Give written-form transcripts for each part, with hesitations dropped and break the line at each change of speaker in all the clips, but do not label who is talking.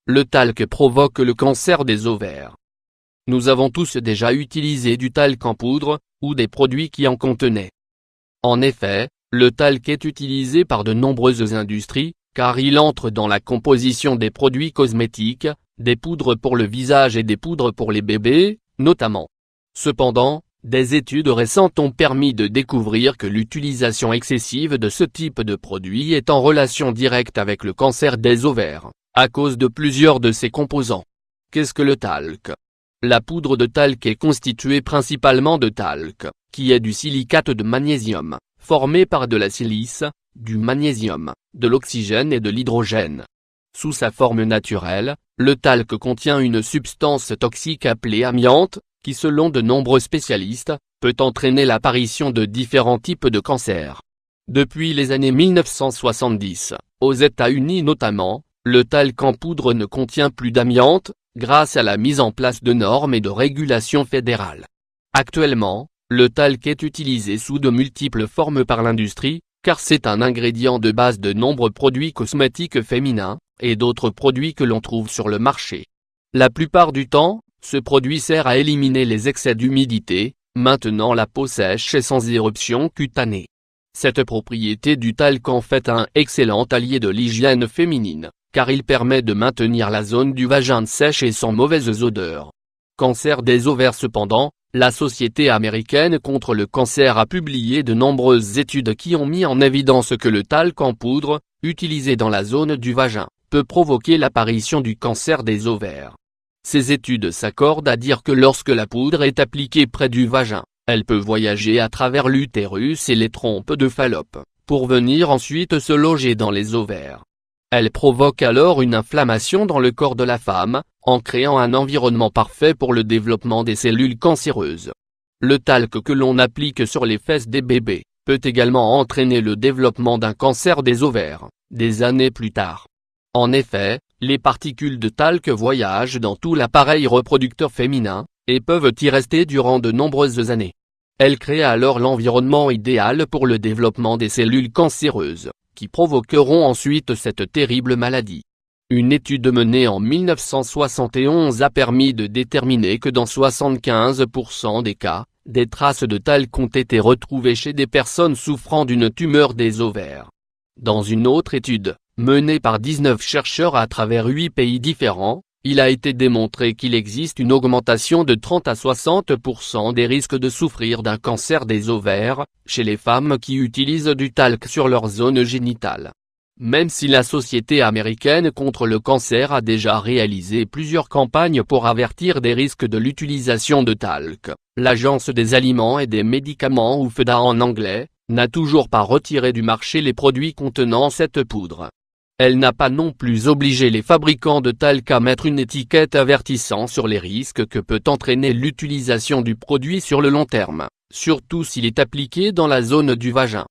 Le talc provoque le cancer des ovaires. Nous avons tous déjà utilisé du talc en poudre, ou des produits qui en contenaient. En effet, le talc est utilisé par de nombreuses industries, car il entre dans la composition des produits cosmétiques, des poudres pour le visage et des poudres pour les bébés, notamment. Cependant, des études récentes ont permis de découvrir que l'utilisation excessive de ce type de produit est en relation directe avec le cancer des ovaires, à cause de plusieurs de ses composants. Qu'est-ce que le talc? La poudre de talc est constituée principalement de talc, qui est du silicate de magnésium, formé par de la silice, du magnésium, de l'oxygène et de l'hydrogène. Sous sa forme naturelle, le talc contient une substance toxique appelée amiante, qui selon de nombreux spécialistes, peut entraîner l'apparition de différents types de cancers. Depuis les années 1970, aux États-Unis notamment, le talc en poudre ne contient plus d'amiante, grâce à la mise en place de normes et de régulations fédérales. Actuellement, le talc est utilisé sous de multiples formes par l'industrie, car c'est un ingrédient de base de nombreux produits cosmétiques féminins, et d'autres produits que l'on trouve sur le marché. La plupart du temps, ce produit sert à éliminer les excès d'humidité, maintenant la peau sèche et sans éruption cutanée. Cette propriété du talc en fait un excellent allié de l'hygiène féminine, car il permet de maintenir la zone du vagin sèche et sans mauvaise odeur. Cancer des ovaires. Cependant, la Société américaine contre le cancer a publié de nombreuses études qui ont mis en évidence que le talc en poudre, utilisé dans la zone du vagin, peut provoquer l'apparition du cancer des ovaires. Ces études s'accordent à dire que lorsque la poudre est appliquée près du vagin, elle peut voyager à travers l'utérus et les trompes de Fallope, pour venir ensuite se loger dans les ovaires. Elle provoque alors une inflammation dans le corps de la femme, en créant un environnement parfait pour le développement des cellules cancéreuses. Le talc que l'on applique sur les fesses des bébés, peut également entraîner le développement d'un cancer des ovaires, des années plus tard. En effet, les particules de talc voyagent dans tout l'appareil reproducteur féminin, et peuvent y rester durant de nombreuses années. Elles créent alors l'environnement idéal pour le développement des cellules cancéreuses, qui provoqueront ensuite cette terrible maladie. Une étude menée en 1971 a permis de déterminer que dans 75% des cas, des traces de talc ont été retrouvées chez des personnes souffrant d'une tumeur des ovaires. Dans une autre étude, menée par 19 chercheurs à travers 8 pays différents, il a été démontré qu'il existe une augmentation de 30 à 60% des risques de souffrir d'un cancer des ovaires, chez les femmes qui utilisent du talc sur leur zone génitale. Même si la Société américaine contre le cancer a déjà réalisé plusieurs campagnes pour avertir des risques de l'utilisation de talc, l'Agence des aliments et des médicaments ou FDA en anglais, n'a toujours pas retiré du marché les produits contenant cette poudre. Elle n'a pas non plus obligé les fabricants de talc à mettre une étiquette avertissant sur les risques que peut entraîner l'utilisation du produit sur le long terme, surtout s'il est appliqué dans la zone du vagin.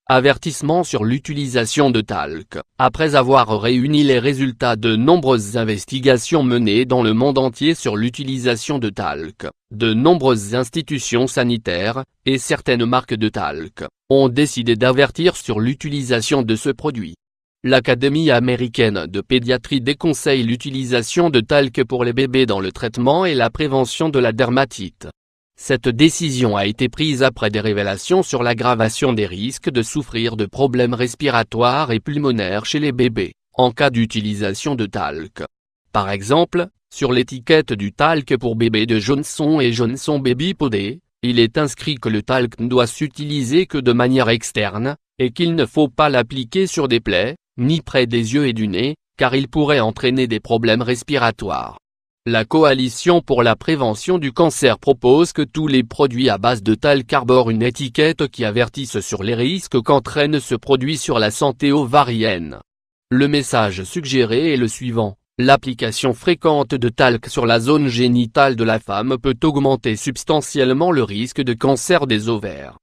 Avertissement sur l'utilisation de talc. Après avoir réuni les résultats de nombreuses investigations menées dans le monde entier sur l'utilisation de talc, de nombreuses institutions sanitaires, et certaines marques de talc, ont décidé d'avertir sur l'utilisation de ce produit. L'Académie américaine de pédiatrie déconseille l'utilisation de talc pour les bébés dans le traitement et la prévention de la dermatite. Cette décision a été prise après des révélations sur l'aggravation des risques de souffrir de problèmes respiratoires et pulmonaires chez les bébés, en cas d'utilisation de talc. Par exemple, sur l'étiquette du talc pour bébé de Johnson & Johnson Baby Powder, il est inscrit que le talc ne doit s'utiliser que de manière externe, et qu'il ne faut pas l'appliquer sur des plaies, ni près des yeux et du nez, car il pourrait entraîner des problèmes respiratoires. La Coalition pour la prévention du cancer propose que tous les produits à base de talc arborent une étiquette qui avertisse sur les risques qu'entraîne ce produit sur la santé ovarienne. Le message suggéré est le suivant: l'application fréquente de talc sur la zone génitale de la femme peut augmenter substantiellement le risque de cancer des ovaires.